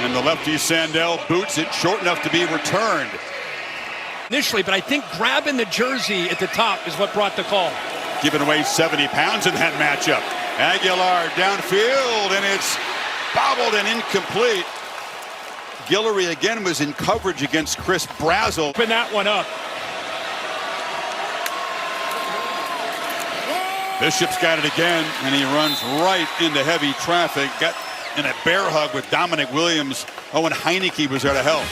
And the lefty Sandell boots it short enough to be returned. Initially, but I think grabbing the jersey at the top is what brought the call. Giving away 70 pounds in that matchup. Aguilar downfield, and it's bobbled and incomplete. Guillory again was in coverage against Chris Brazel. Open that one up. Bishop's got it again, and he runs right into heavy traffic. Got in a bear hug with Dominic Williams. Owen Heineke was there to help.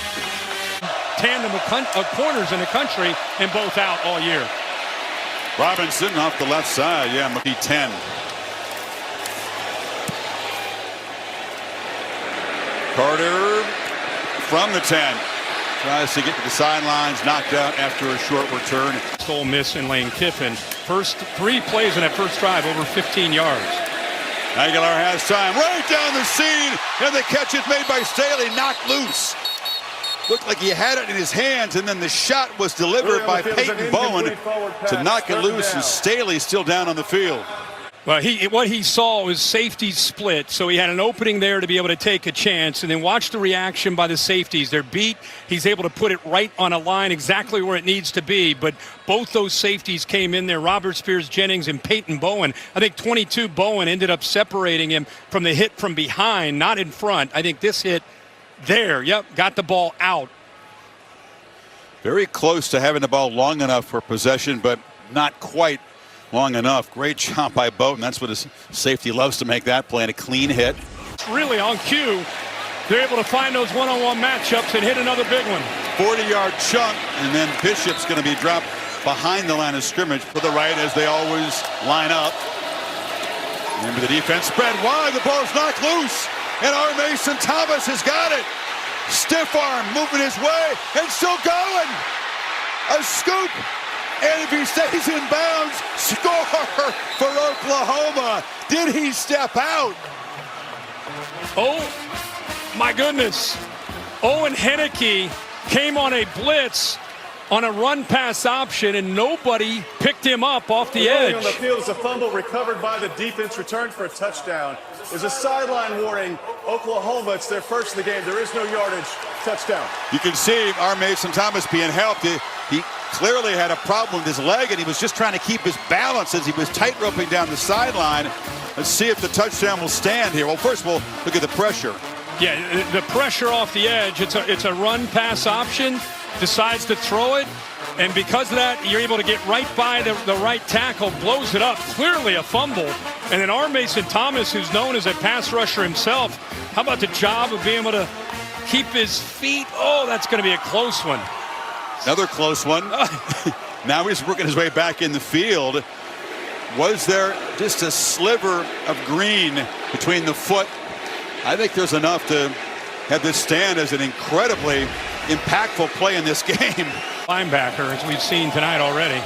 Tandem of corners in the country, and both out all year. Robinson off the left side. Yeah, McKee 10. Carter from the 10. Tries to get to the sidelines, knocked out after a short return. Ole Miss in Lane Kiffin. First 3 plays in that first drive, over 15 yards. Aguilar has time, right down the seam, and the catch is made by Staley, knocked loose. Looked like he had it in his hands, and then the shot was delivered by Peyton Bowen to knock it loose, and Staley still down on the field. Well, what he saw was safety split, so he had an opening there to be able to take a chance, and then watch the reaction by the safeties. They're beat. He's able to put it right on a line exactly where it needs to be, but both those safeties came in there, Robert Spears-Jennings and Peyton Bowen. I think 22 Bowen ended up separating him from the hit from behind, not in front. I think this hit there, yep, got the ball out. Very close to having the ball long enough for possession, but not quite long enough. Great job by Bowden. That's what his safety loves to make that play, and a clean hit. Really on cue. They're able to find those one-on-one matchups and hit another big one. 40-yard chunk, and then Bishop's going to be dropped behind the line of scrimmage for the right as they always line up. Remember, the defense spread wide. The ball's knocked loose, and R. Mason Thomas has got it. Stiff arm moving his way, and still going. A scoop. And if he stays in bounds, score for Oklahoma. Did he step out? Oh, my goodness. Owen Heineke came on a blitz on a run-pass option, and nobody picked him up off the edge. On the field is a fumble recovered by the defense, returned for a touchdown. There's a sideline warning. Oklahoma, it's their first of the game. There is no yardage. Touchdown. You can see R. Mason Thomas being helped. He clearly had a problem with his leg, and he was just trying to keep his balance as he was tight-roping down the sideline. Let's see if the touchdown will stand here. Well, first of all, look at the pressure. Yeah, the pressure off the edge. It's a run-pass option. Decides to throw it, and because of that, you're able to get right by the right tackle, blows it up. Clearly a fumble. And then R. Mason Thomas, who's known as a pass rusher himself, how about the job of being able to keep his feet? Oh, that's going to be a close one. Another close one. Now he's working his way back in the field. Was there just a sliver of green between the foot? I think there's enough to have this stand as an incredibly impactful play in this game. Linebacker, as we've seen tonight already.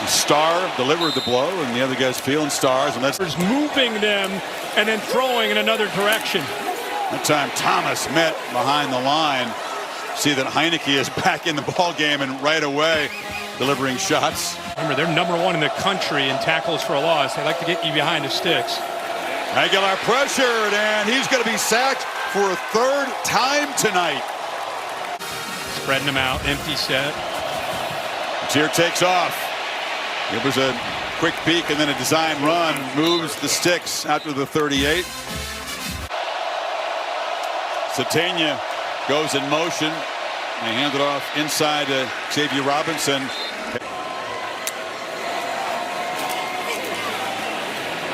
Starr delivered the blow, and the other guy's feeling Starr's. And that's moving them and then throwing in another direction. That time Thomas met behind the line. See that Heineke is back in the ball game, and right away delivering shots. Remember, they're #1 in the country in tackles for a loss. They like to get you behind the sticks. Aguilar pressured, and he's going to be sacked for a 3rd time tonight. Spreading them out, empty set. Mateer takes off. It was a quick peek and then a design run. Moves the sticks out to the 38. Satania goes in motion. They hand it off inside to Xavier Robinson.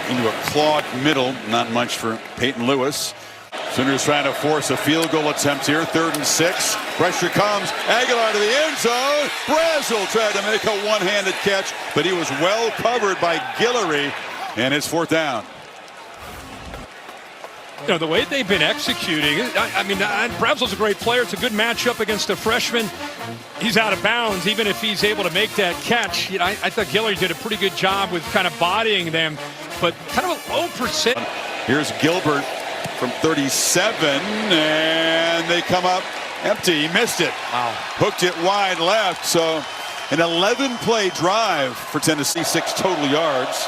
Into a clogged middle. Not much for Peyton Lewis. Sooners trying to force a field goal attempt here. 3rd and 6. Pressure comes. Aguilar to the end zone. Brazel tried to make a one-handed catch, but he was well covered by Guillory, and it's 4th down. You know, the way they've been executing, I mean, Brazel's a great player. It's a good matchup against a freshman. He's out of bounds, even if he's able to make that catch. You know, I thought Guillory did a pretty good job with kind of bodying them, but kind of a low percent. Here's Gilbert from 37, and they come up empty. He missed it. Wow. Hooked it wide left. So an 11-play drive for Tennessee, 6 total yards.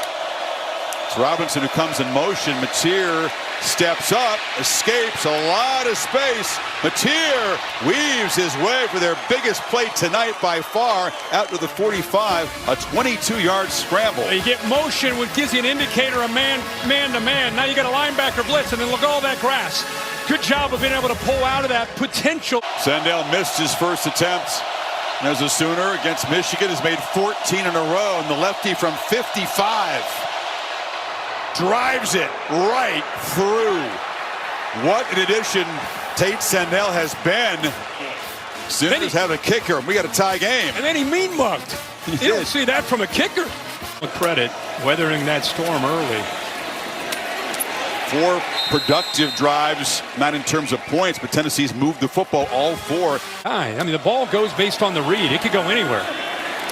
It's Robinson who comes in motion. Mateer steps up, escapes a lot of space. Mateer weaves his way for their biggest play tonight by far, out to the 45, a 22-yard scramble. You get motion, which gives you an indicator of man to man. Now you got a linebacker blitz, and then look at all that grass. Good job of being able to pull out of that potential. Sandell missed his first attempt as a Sooner against Michigan, has made 14 in a row, and the lefty from 55 drives it right through. What an addition Tate Sandell has been. Sooners have a kicker. We got a tie game. And then he mean-mugged. You don't see that from a kicker. A credit, weathering that storm early. 4 productive drives, not in terms of points, but Tennessee's moved the football all 4. I mean, the ball goes based on the read. It could go anywhere.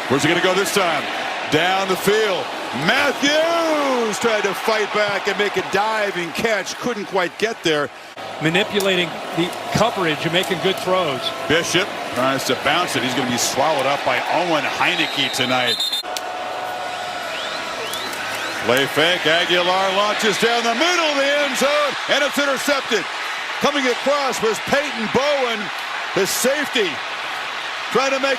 Where's it going to go this time? Down the field. Matthews tried to fight back and make a diving catch. Couldn't quite get there. Manipulating the coverage and making good throws. Bishop tries to bounce it. He's going to be swallowed up by Owen Heineke tonight. Play fake. Aguilar launches down the middle of the end zone, and it's intercepted. Coming across was Peyton Bowen, the safety, trying to make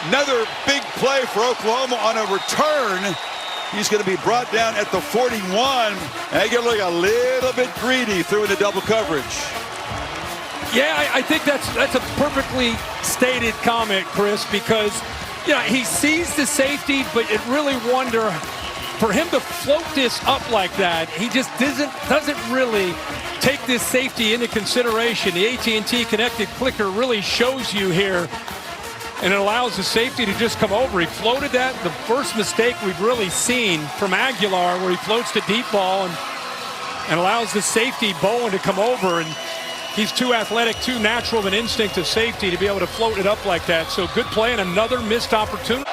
another big play for Oklahoma on a return. He's going to be brought down at the 41. Aguilar a little bit greedy, threw into double coverage. Yeah, I think that's a perfectly stated comment, Chris, because he sees the safety, but it really wonder for him to float this up like that. He just doesn't really take this safety into consideration. The AT&T connected clicker really shows you here, and it allows the safety to just come over. He floated that, the first mistake we've really seen from Aguilar, where he floats the deep ball and allows the safety, Bowen, to come over. And he's too athletic, too natural of an instinct of safety to be able to float it up like that. So good play and another missed opportunity.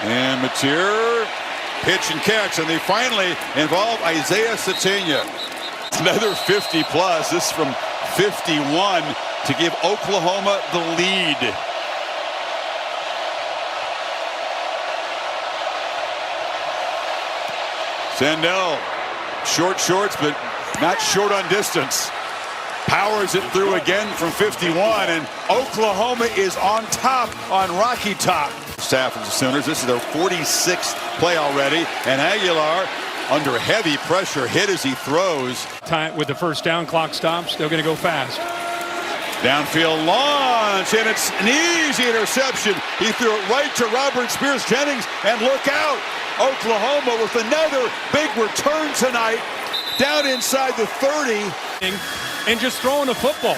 And Mateer, pitch and catch, and they finally involve Isaiah Satania. Another 50-plus. This from 51 to give Oklahoma the lead. Sandell, short shorts, but not short on distance. Powers it through again from 51, and Oklahoma is on top on Rocky Top. Staff of the Sooners, this is their 46th play already, and Aguilar under heavy pressure, hit as he throws. Time with the first down, clock stops, they're going to go fast. Downfield launch, and it's an easy interception. He threw it right to Robert Spears-Jennings, and look out, Oklahoma with another big return tonight, down inside the 30. And just throwing the football.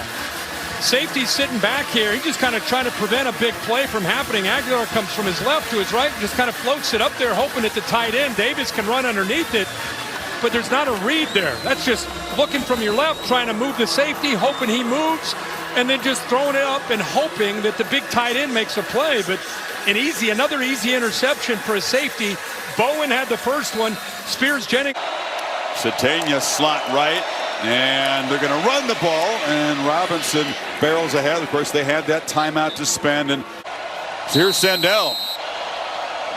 Safety's sitting back here. He's just kind of trying to prevent a big play from happening. Aguilar comes from his left to his right and just kind of floats it up there, hoping at the tight end. Davis can run underneath it, but there's not a read there. That's just looking from your left, trying to move the safety, hoping he moves, and then just throwing it up and hoping that the big tight end makes a play. But another easy interception for a safety. Bowen had the first one. Spears-Jennings. Satania slot right, and they're going to run the ball, and Robinson barrels ahead. Of course, they had that timeout to spend, and so here's Sandell,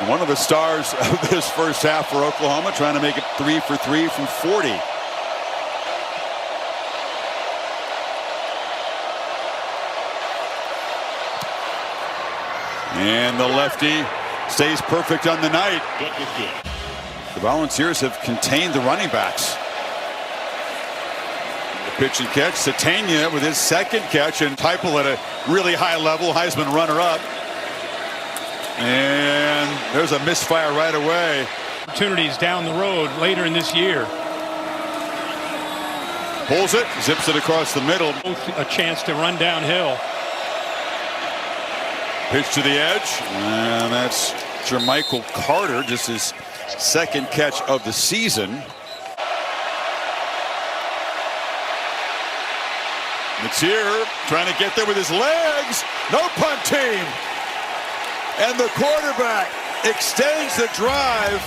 one of the stars of this first half for Oklahoma, trying to make it 3 for 3 from 40. And the lefty stays perfect on the night. The Volunteers have contained the running backs. The pitch and catch, Satania with his second catch, and Teipel at a really high level, Heisman runner-up. And there's a misfire right away. Opportunities down the road later in this year. Pulls it, zips it across the middle. A chance to run downhill. Pitch to the edge, and that's Jermichael Carter, just his second catch of the season. Mateer trying to get there with his legs. No punt team. And the quarterback extends the drive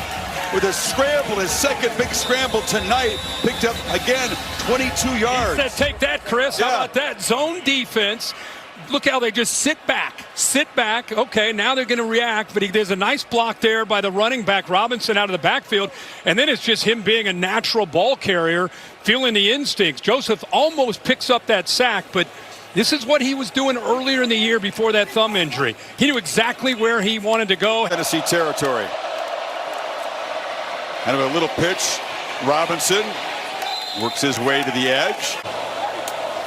with a scramble, his second big scramble tonight. Picked up, again, 22 yards. He said, take that, Chris. Yeah. How about that? Zone defense. look how they just sit back. Okay, now they're going to react, but there's a nice block there by the running back, Robinson, out of the backfield. And then it's just him being a natural ball carrier, feeling the instincts. Joseph almost picks up that sack, but this is what he was doing earlier in the year before that thumb injury. He knew exactly where he wanted to go. Tennessee territory. Kind of a little pitch. Robinson works his way to the edge.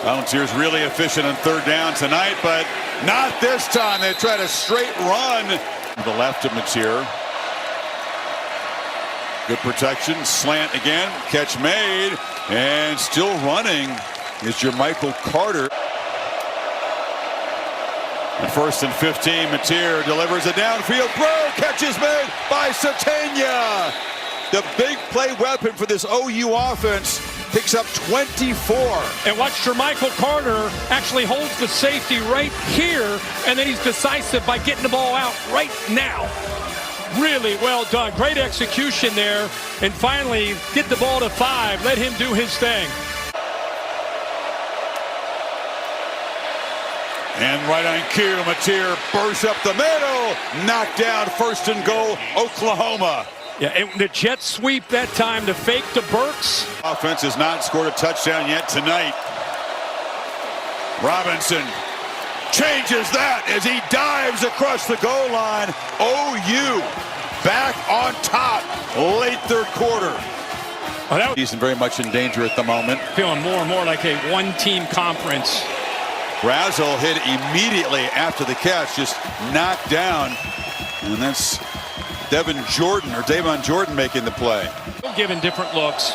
Volunteers really efficient on third down tonight, but not this time. They tried a straight run to the left of Mateer. Good protection, slant again, catch made, and still running is Jermichael Carter. And 1st and 15, Mateer delivers a downfield throw, catch is made by Satania. The big play weapon for this OU offense picks up 24. And watch Jermichael Carter actually holds the safety right here, and then he's decisive by getting the ball out right now. Really well done. Great execution there. And finally, get the ball to 5. Let him do his thing. And right on cue, Mateer bursts up the middle. Knocked down, 1st and goal, Oklahoma. Yeah, and the jet sweep that time to fake to Burks. Offense has not scored a touchdown yet tonight. Robinson changes that as he dives across the goal line. OU back on top late third quarter. He's very much in danger at the moment. Feeling more and more like a one-team conference. Razzle hit immediately after the catch, just knocked down. And that's Davon Jordan making the play. Giving different looks.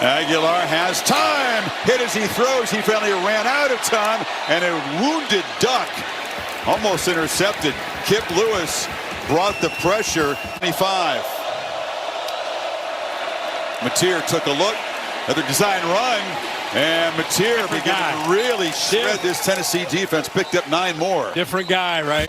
Aguilar has time. Hit as he throws. He finally ran out of time. And a wounded duck almost intercepted. Kip Lewis brought the pressure. 25. Mateer took a look. Another design run. And Mateer began to really shred this Tennessee defense. Picked up 9 more. Different guy, right?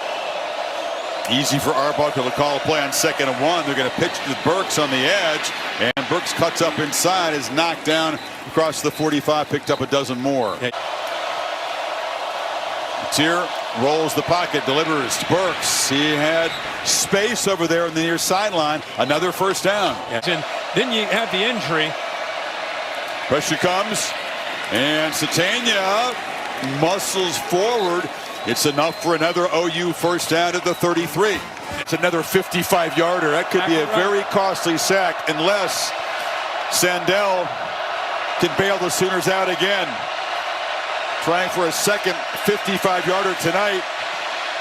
Easy for Arbuckle to call a play on 2nd and 1. They're going to pitch to Burks on the edge. And Burks cuts up inside, is knocked down across the 45, picked up a dozen more. Mateer rolls the pocket, delivers to Burks. He had space over there on the near sideline. Another 1st down. And then you have the injury. Pressure comes. And Satania muscles forward. It's enough for another OU 1st down at the 33. It's another 55-yarder. That could be a very costly sack unless Sandell can bail the Sooners out again. Trying for a second 55-yarder tonight,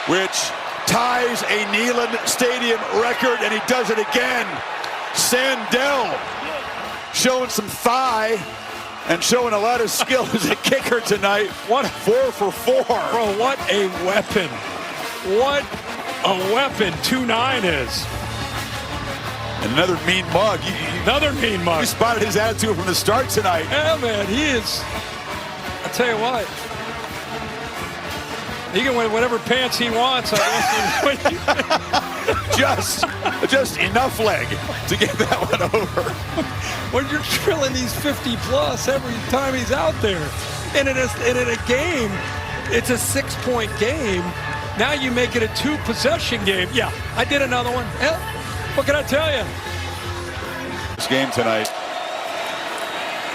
which ties a Neyland Stadium record, and he does it again. Sandell showing some thigh and showing a lot of skill as a kicker tonight. What 4 for 4. Bro, what a weapon. What a weapon 2-9 is. And another mean mug. Another mean mug. You spotted his attitude from the start tonight. Yeah, man, he is. I'll tell you what. He can wear whatever pants he wants, I guess. just enough leg to get that one over. When you're drilling these 50-plus every time he's out there, and in a game, it's a 6-point game. Now you make it a 2-possession game. Yeah, I did another one. Yeah, what can I tell you? This game tonight.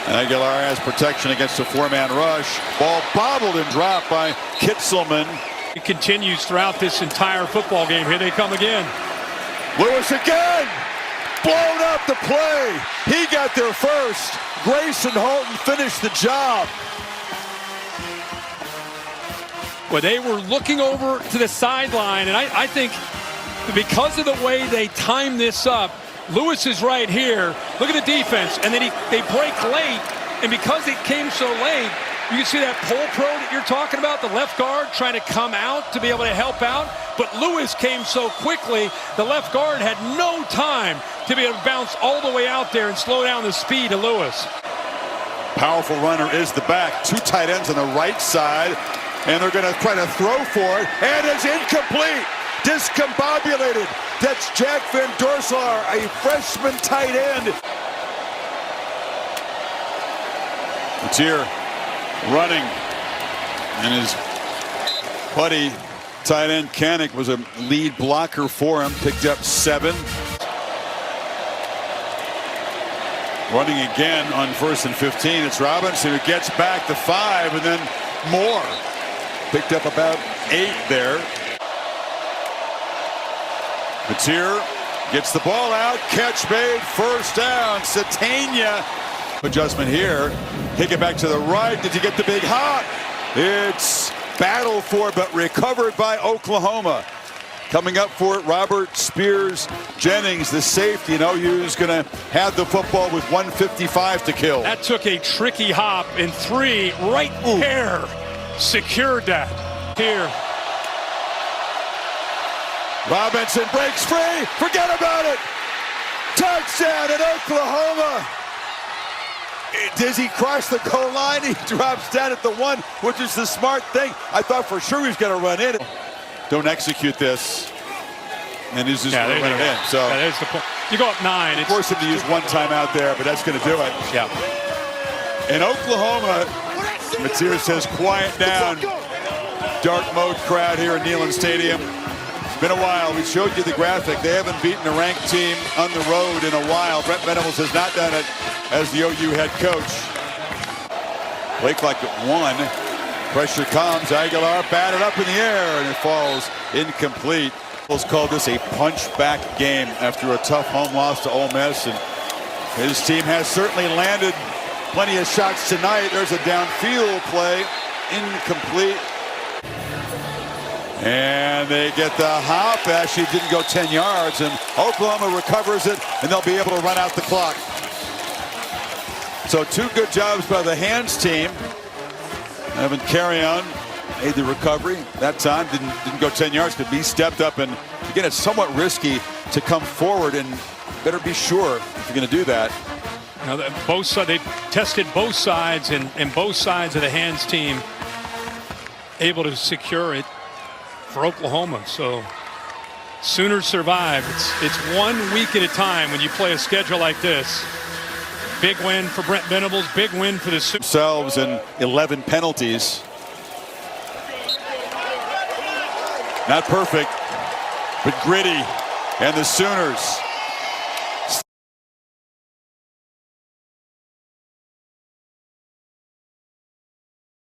Aguilar has protection against a 4-man rush. Ball bobbled and dropped by Kitzelman. It continues throughout this entire football game. Here they come again. Lewis again. Blown up the play. He got there first. Grayson Holton finished the job. Well, they were looking over to the sideline, and I think because of the way they timed this up, Lewis is right here. Look at the defense, and then they break late, and because it came so late, you can see that Pole Pro that you're talking about, the left guard trying to come out to be able to help out, but Lewis came so quickly, the left guard had no time to be able to bounce all the way out there and slow down the speed of Lewis. Powerful runner is the back. 2 tight ends on the right side, and they're going to try to throw for it, and it's incomplete. Discombobulated. That's Jack Van Dorselaar, a freshman tight end. Mateer running, And his buddy, tight end Canick, was a lead blocker for him. Picked up 7. Running again on 1st and 15. It's Robinson who gets back to 5, and then more. Picked up about 8 there. Mateer gets the ball out. Catch made. First down. Satania. Adjustment here. Kick it back to the right. Did you get the big hop? It's battled for but recovered by Oklahoma. Coming up for it, Robert Spears Jennings, the safety. And OU's going to have the football with 1:55 to kill. That took a tricky hop, and 3 right there secured that. Here. Robinson breaks free. Forget about it. Touchdown at Oklahoma. Does he cross the goal line? He drops down at the 1, which is the smart thing. I thought for sure he was going to run in. Don't execute this. And he's just going to run it in. So there's the point. You go up 9. Force him to use 1 timeout there, but that's going to do it. Yeah. In Oklahoma, Mateer says, quiet down. Dark mode crowd here at Neyland Stadium. It's been a while. We showed you the graphic. They haven't beaten a ranked team on the road in a while. Brent Venables has not done it as the OU head coach. Blake like at 1. Pressure comes. Aguilar batted up in the air, and it falls incomplete. Venables called this a punch-back game after a tough home loss to Ole Miss, and his team has certainly landed plenty of shots tonight. There's a downfield play, incomplete. And they get the hop. Actually didn't go 10 yards, and Oklahoma recovers it, and they'll be able to run out the clock. So 2 good jobs by the hands team. Evan Carrion made the recovery that time. Didn't go 10 yards, but he stepped up, and again, it's somewhat risky to come forward, and better be sure if you're going to do that. Now, both sides, they tested both sides, and both sides of the hands team able to secure it for Oklahoma. So Sooners survive. It's 1 week at a time when you play a schedule like this. Big win for Brent Venables. Big win for the Sooners. Themselves and 11 penalties. Not perfect, but gritty. And the Sooners